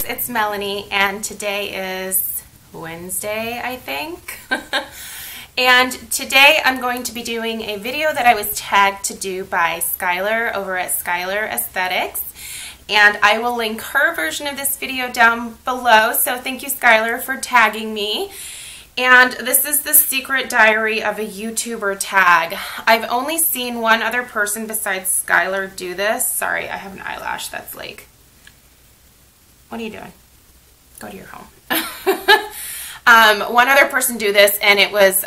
it's Melanie, and today is Wednesday, I think. And today I'm going to be doing a video that I was tagged to do by Skylar over at Skylar Aesthetics, and I will link her version of this video down below, so thank you, Skylar, for tagging me. And this is the secret diary of a YouTuber tag. I've only seen one other person besides Skylar do this. Sorry, I have an eyelash that's like... What are you doing? Go to your home. One other person do this, and it was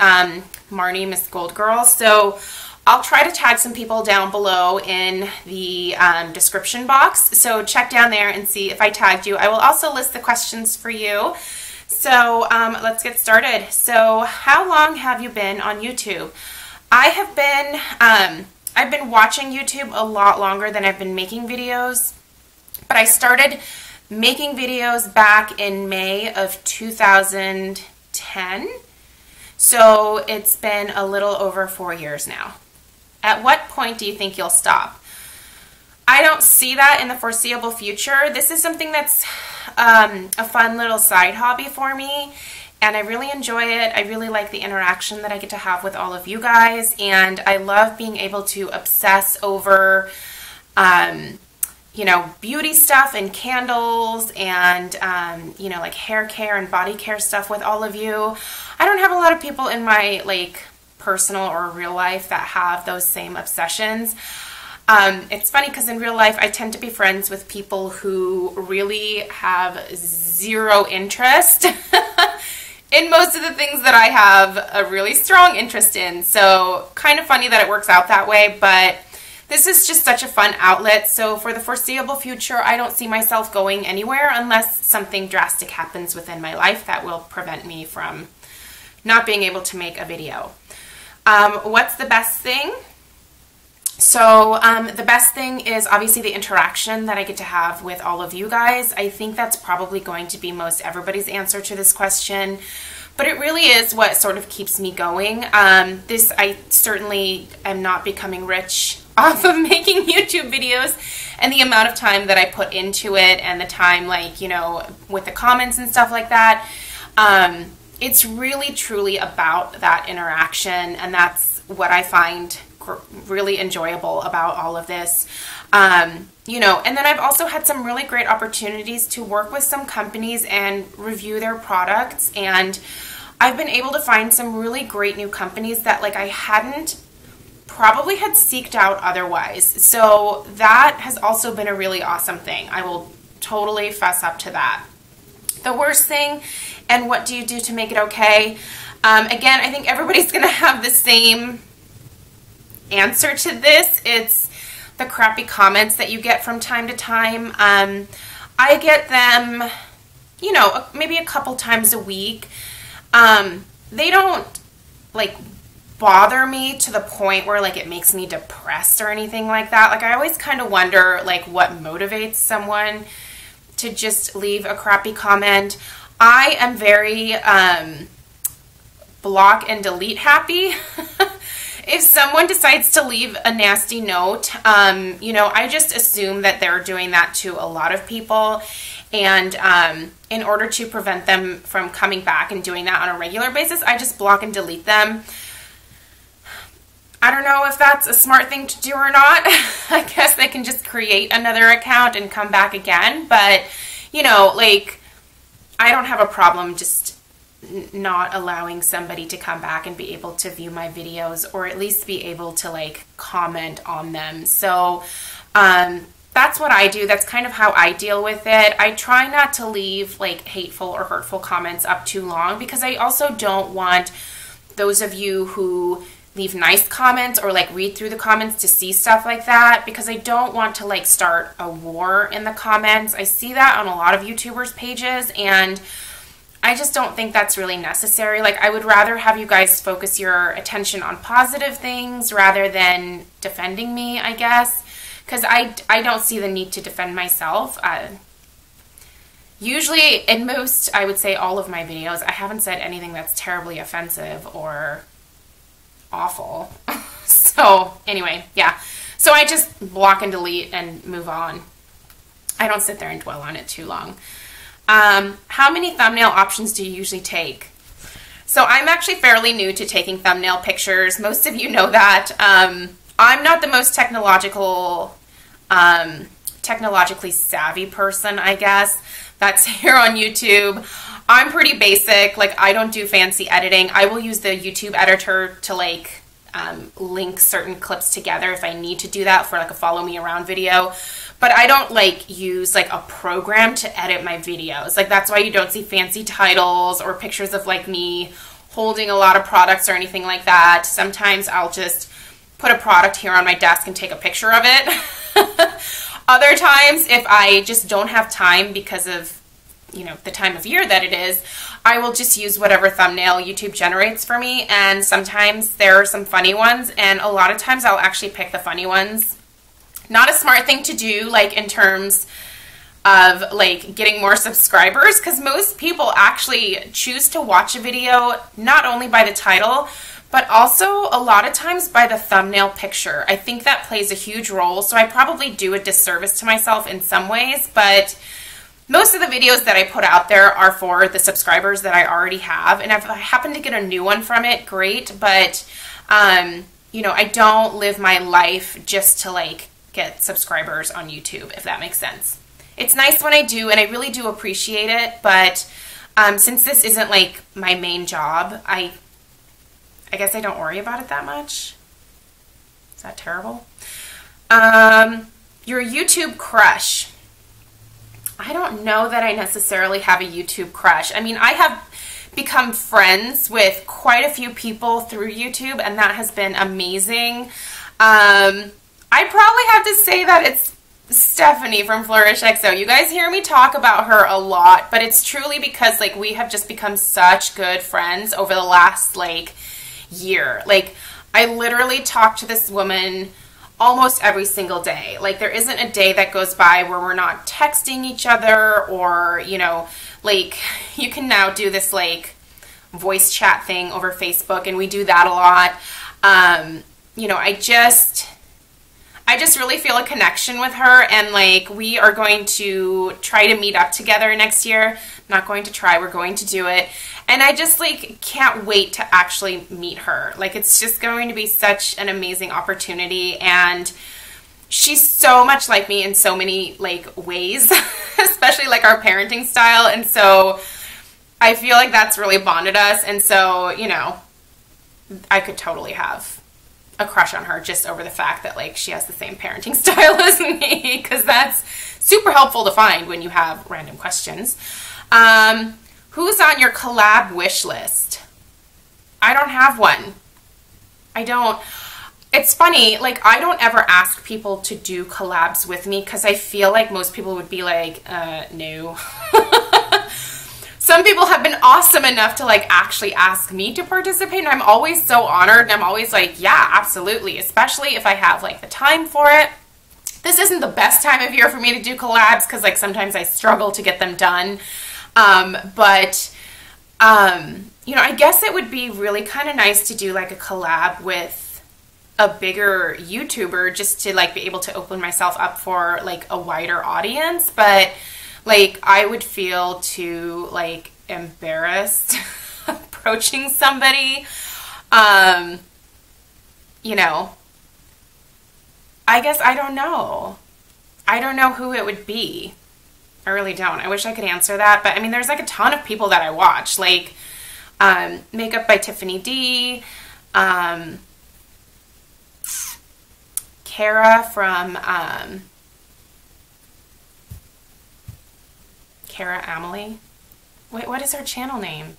Marnie, Miss Gold Girl. So I'll try to tag some people down below in the description box. So check down there and see if I tagged you. I will also list the questions for you. So let's get started. So how long have you been on YouTube? I've been watching YouTube a lot longer than I've been making videos, but I started making videos back in May of 2010. So it's been a little over 4 years now. At what point do you think you'll stop? I don't see that in the foreseeable future. This is something that's a fun little side hobby for me, and I really enjoy it. I really like the interaction that I get to have with all of you guys, and I love being able to obsess over you know, beauty stuff and candles and, you know, like hair care and body care stuff with all of you. I don't have a lot of people in my, like, personal or real life that have those same obsessions. It's funny because in real life I tend to be friends with people who really have zero interest in most of the things that I have a really strong interest in. So kind of funny that it works out that way, but this is just such a fun outlet, so for the foreseeable future, I don't see myself going anywhere unless something drastic happens within my life that will prevent me from not being able to make a video. What's the best thing? So the best thing is obviously the interaction that I get to have with all of you guys. I think that's probably going to be most everybody's answer to this question, but it really is what sort of keeps me going. I certainly am not becoming rich off of making YouTube videos, and the amount of time that I put into it and the time, like, you know, with the comments and stuff like that. It's really truly about that interaction, and that's what I find really enjoyable about all of this. You know, and then I've also had some really great opportunities to work with some companies and review their products, and I've been able to find some really great new companies that, like, I hadn't probably had seeked out otherwise. So that has also been a really awesome thing. I will totally fess up to that. The worst thing, and what do you do to make it okay? Again, I think everybody's gonna have the same answer to this. It's the crappy comments that you get from time to time. I get them, you know, maybe a couple times a week. They don't, like, bother me to the point where, like, it makes me depressed or anything like that. Like, I always kind of wonder, like, what motivates someone to just leave a crappy comment. I am very block and delete happy. If someone decides to leave a nasty note, you know, I just assume that they're doing that to a lot of people, and in order to prevent them from coming back and doing that on a regular basis, I just block and delete them. I don't know if that's a smart thing to do or not. I guess they can just create another account and come back again, but, you know, like, I don't have a problem just not allowing somebody to come back and be able to view my videos, or at least be able to, like, comment on them. So that's what I do. That's kind of how I deal with it. I try not to leave, like, hateful or hurtful comments up too long, because I also don't want those of you who leave nice comments or, like, read through the comments to see stuff like that, because I don't want to, like, start a war in the comments. I see that on a lot of YouTubers' pages, and I just don't think that's really necessary. Like, I would rather have you guys focus your attention on positive things rather than defending me, I guess, because I don't see the need to defend myself. Usually, in most, I would say all of my videos, I haven't said anything that's terribly offensive or awful. So anyway, yeah. So I just block and delete and move on. I don't sit there and dwell on it too long. How many thumbnail options do you usually take? So I'm actually fairly new to taking thumbnail pictures. Most of you know that. I'm not the most technologically savvy person, I guess, that's here on YouTube. I'm pretty basic. Like, I don't do fancy editing. I will use the YouTube editor to like link certain clips together if I need to do that for like a follow me around video. But I don't like use like a program to edit my videos. Like, that's why you don't see fancy titles or pictures of like me holding a lot of products or anything like that. Sometimes I'll just put a product here on my desk and take a picture of it. Other times, if I just don't have time because of, you know, the time of year that it is, I will just use whatever thumbnail YouTube generates for me. And sometimes there are some funny ones, and a lot of times I'll actually pick the funny ones. Not a smart thing to do, like in terms of like getting more subscribers, because most people actually choose to watch a video not only by the title, but also a lot of times by the thumbnail picture. I think that plays a huge role, so I probably do a disservice to myself in some ways, but most of the videos that I put out there are for the subscribers that I already have, and if I happen to get a new one from it, great, but you know, I don't live my life just to like get subscribers on YouTube, if that makes sense. It's nice when I do, and I really do appreciate it, but since this isn't like my main job, I guess I don't worry about it that much. Is that terrible? Your YouTube crush. I don't know that I necessarily have a YouTube crush. I mean, I have become friends with quite a few people through YouTube, and that has been amazing. I probably have to say that it's Stephanie from Flourishxo. You guys hear me talk about her a lot, but it's truly because like we have just become such good friends over the last like year. Like, I literally talk to this woman almost every single day. Like, there isn't a day that goes by where we're not texting each other, or, you know, like, you can now do this like voice chat thing over Facebook, and we do that a lot. You know, I just really feel a connection with her, and like we are going to try to meet up together next year. Not going to try, we're going to do it. And I just like can't wait to actually meet her. Like, it's just going to be such an amazing opportunity, and she's so much like me in so many like ways, especially like our parenting style. And so I feel like that's really bonded us. And so, you know, I could totally have a crush on her just over the fact that like she has the same parenting style as me, because that's super helpful to find when you have random questions. Who's on your collab wish list? I don't have one. I don't. It's funny, like, I don't ever ask people to do collabs with me because I feel like most people would be like, no. Some people have been awesome enough to like actually ask me to participate, and I'm always so honored, and I'm always like, yeah, absolutely, especially if I have like the time for it. This isn't the best time of year for me to do collabs because like sometimes I struggle to get them done. You know, I guess it would be really kind of nice to do like a collab with a bigger YouTuber just to like be able to open myself up for like a wider audience. But like, I would feel too like embarrassed approaching somebody. You know, I guess I don't know. I don't know who it would be. I really don't. I wish I could answer that. But I mean, there's like a ton of people that I watch, like Makeup by Tiffany D, Kara from Kara Amelie. Wait, what is her channel name?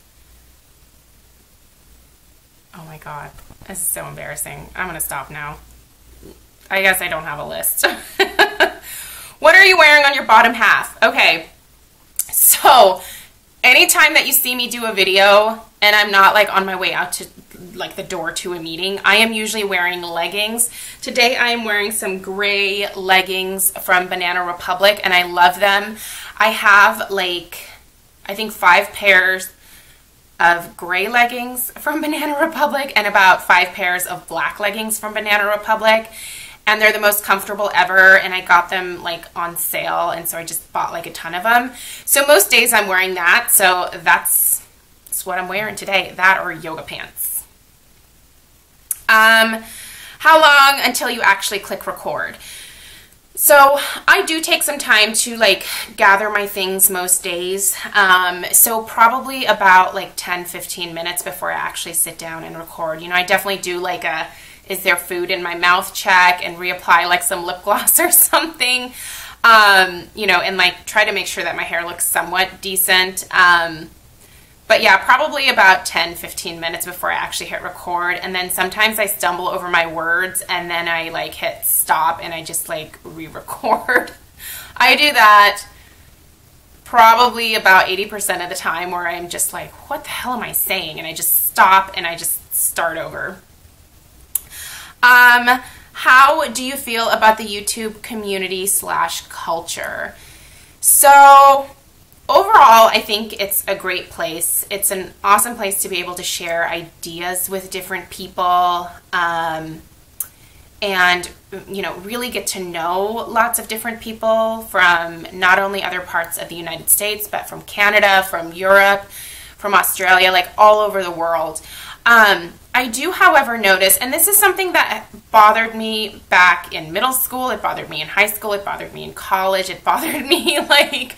Oh my god, this is so embarrassing. I'm gonna stop now. I guess I don't have a list. What are you wearing on your bottom half? Okay, so anytime that you see me do a video and I'm not like on my way out to like the door to a meeting, I am usually wearing leggings. Today I am wearing some gray leggings from Banana Republic, and I love them. I have like, I think 5 pairs of gray leggings from Banana Republic and about 5 pairs of black leggings from Banana Republic. and they're the most comfortable ever, and I got them like on sale, and so I just bought like a ton of them. So most days I'm wearing that, so that's what I'm wearing today, that or yoga pants. How long until you actually click record? So I do take some time to like gather my things most days. So probably about like 10-15 minutes before I actually sit down and record. You know, I definitely do like a, is there food in my mouth check, and reapply like some lip gloss or something. You know, and like try to make sure that my hair looks somewhat decent. But yeah, probably about 10-15 minutes before I actually hit record. And then sometimes I stumble over my words, and then I like hit stop and I just like re-record. I do that probably about 80% of the time, where I'm just like, what the hell am I saying? And I just stop and I just start over. How do you feel about the YouTube community / culture? So overall, I think it's a great place. It's an awesome place to be able to share ideas with different people, and, you know, really get to know lots of different people from not only other parts of the United States, but from Canada, from Europe, from Australia, like all over the world. I do, however, notice, and this is something that bothered me back in middle school, it bothered me in high school, it bothered me in college, it bothered me like...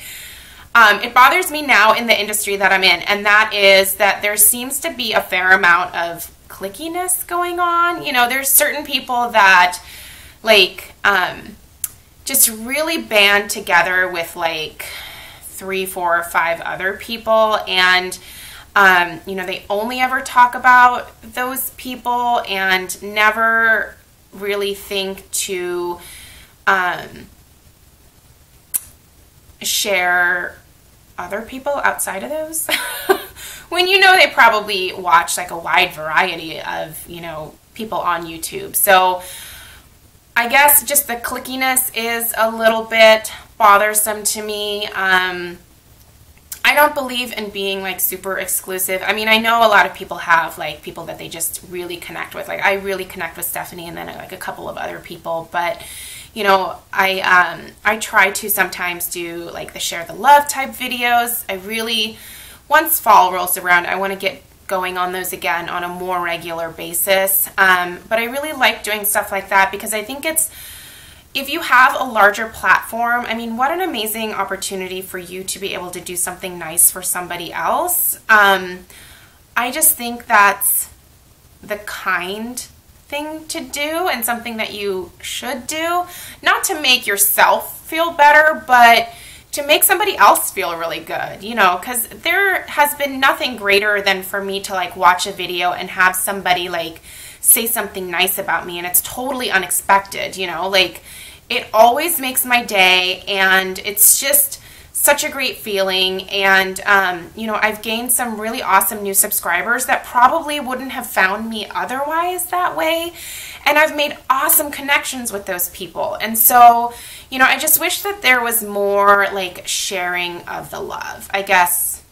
it bothers me now in the industry that I'm in, and that is that there seems to be a fair amount of clickiness going on. You know, there's certain people that like just really band together with like 3, 4, or 5 other people, and you know, they only ever talk about those people and never really think to share other people outside of those. When you know they probably watch like a wide variety of, you know, people on YouTube. So I guess just the clickiness is a little bit bothersome to me. I don't believe in being like super exclusive. I mean, I know a lot of people have like people that they just really connect with. Like I really connect with Stephanie, and then like a couple of other people, but you know, I try to sometimes do like the share the love type videos. I really, once fall rolls around, I want to get going on those again on a more regular basis. But I really like doing stuff like that, because I think it's, if you have a larger platform, I mean, what an amazing opportunity for you to be able to do something nice for somebody else. I just think that's the kind thing to do, and something that you should do, not to make yourself feel better, but to make somebody else feel really good, you know, because there has been nothing greater than for me to like watch a video and have somebody like say something nice about me, and it's totally unexpected, you know, like it always makes my day, and it's just such a great feeling. And you know, I've gained some really awesome new subscribers that probably wouldn't have found me otherwise that way, and I've made awesome connections with those people. And so, you know, I just wish that there was more like sharing of the love. I guess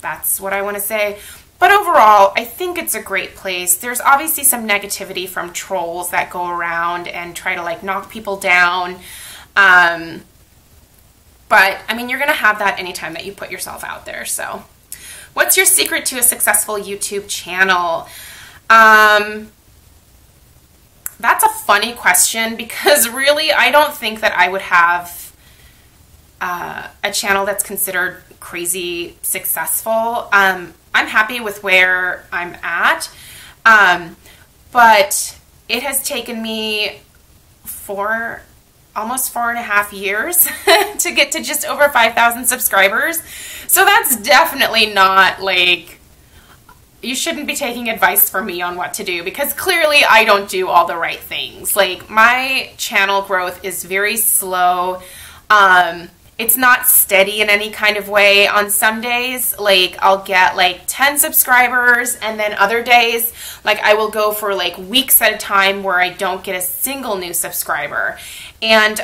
that's what I want to say. But overall, I think it's a great place. There's obviously some negativity from trolls that go around and try to like knock people down. But, I mean, you're going to have that anytime that you put yourself out there. So, what's your secret to a successful YouTube channel? That's a funny question, because really, I don't think that I would have a channel that's considered crazy successful. I'm happy with where I'm at, but it has taken me almost 4.5 years to get to just over 5,000 subscribers. So that's definitely not like, you shouldn't be taking advice from me on what to do, because clearly I don't do all the right things. Like, my channel growth is very slow. It's not steady in any kind of way. On some days, like, I'll get like 10 subscribers, and then other days, like, I will go for like weeks at a time where I don't get a single new subscriber. And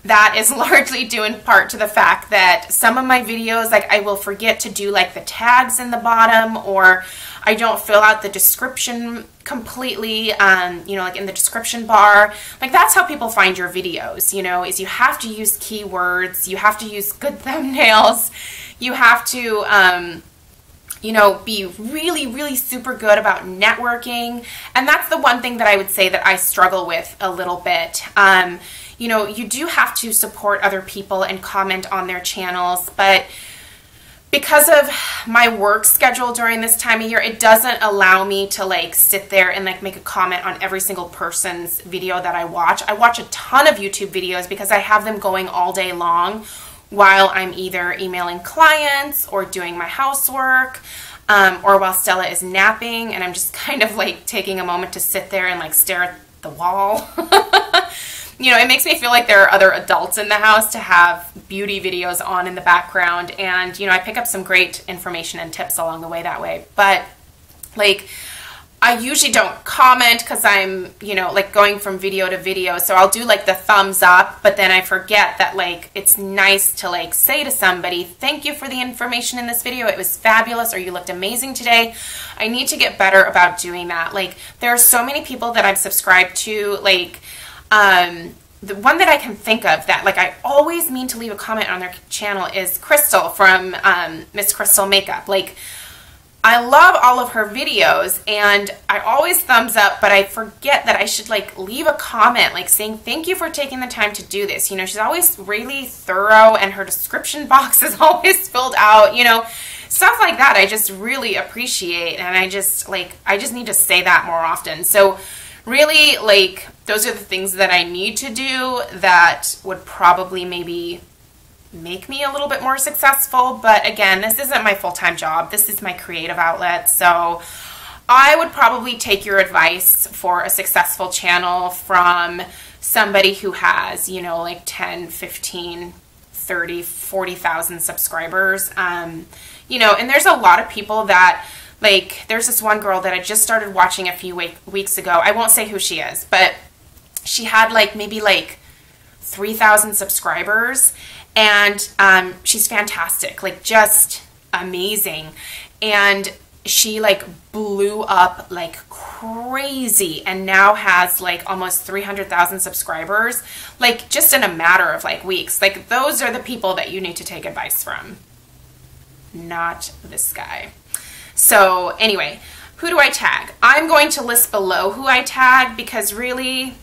that is largely due in part to the fact that some of my videos, like I will forget to do like the tags in the bottom, or I don't fill out the description completely, you know, like in the description bar. Like that's how people find your videos, you know, is you have to use keywords, you have to use good thumbnails, you have to, you know, be really, really super good about networking. And that's the one thing that I would say that I struggle with a little bit. You know, you do have to support other people and comment on their channels, but because of my work schedule during this time of year, it doesn't allow me to like sit there and like make a comment on every single person's video that I watch. I watch a ton of YouTube videos because I have them going all day long while I'm either emailing clients or doing my housework, or while Stella is napping and I'm just kind of like taking a moment to sit there and like stare at the wall. You know, it makes me feel like there are other adults in the house to have beauty videos on in the background. And, you know, I pick up some great information and tips along the way that way. But, like, I usually don't comment because I'm, you know, like going from video to video. So I'll do like the thumbs up, but then I forget that like it's nice to like say to somebody, thank you for the information in this video. It was fabulous, or you looked amazing today. I need to get better about doing that. Like there are so many people that I've subscribed to, like, the one that I can think of that like I always mean to leave a comment on their channel is Crystal from MissCrystalMakeup. Like I love all of her videos and I always thumbs up, but I forget that I should like leave a comment like saying thank you for taking the time to do this. You know, she's always really thorough and her description box is always filled out, you know, stuff like that I just really appreciate, and I just need to say that more often. So really, like, those are the things that I need to do that would probably maybe make me a little bit more successful. But again, this isn't my full-time job. This is my creative outlet. So I would probably take your advice for a successful channel from somebody who has, you know, like 10, 15, 30, 40,000 subscribers. You know, and there's a lot of people that, like, there's this one girl that I just started watching a few weeks ago. I won't say who she is, but she had like maybe like 3,000 subscribers, and she's fantastic, like just amazing. And she like blew up like crazy and now has like almost 300,000 subscribers, like just in a matter of like weeks. Like those are the people that you need to take advice from, not this guy. So anyway, who do I tag? I'm going to list below who I tag because really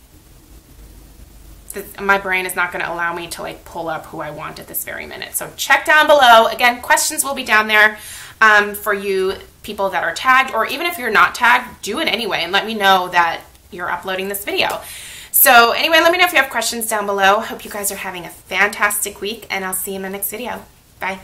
my brain is not going to allow me to like pull up who I want at this very minute. So check down below. Again, questions will be down there for you people that are tagged, or even if you're not tagged, do it anyway and let me know that you're uploading this video. So anyway, let me know if you have questions down below. Hope you guys are having a fantastic week, and I'll see you in my next video. Bye.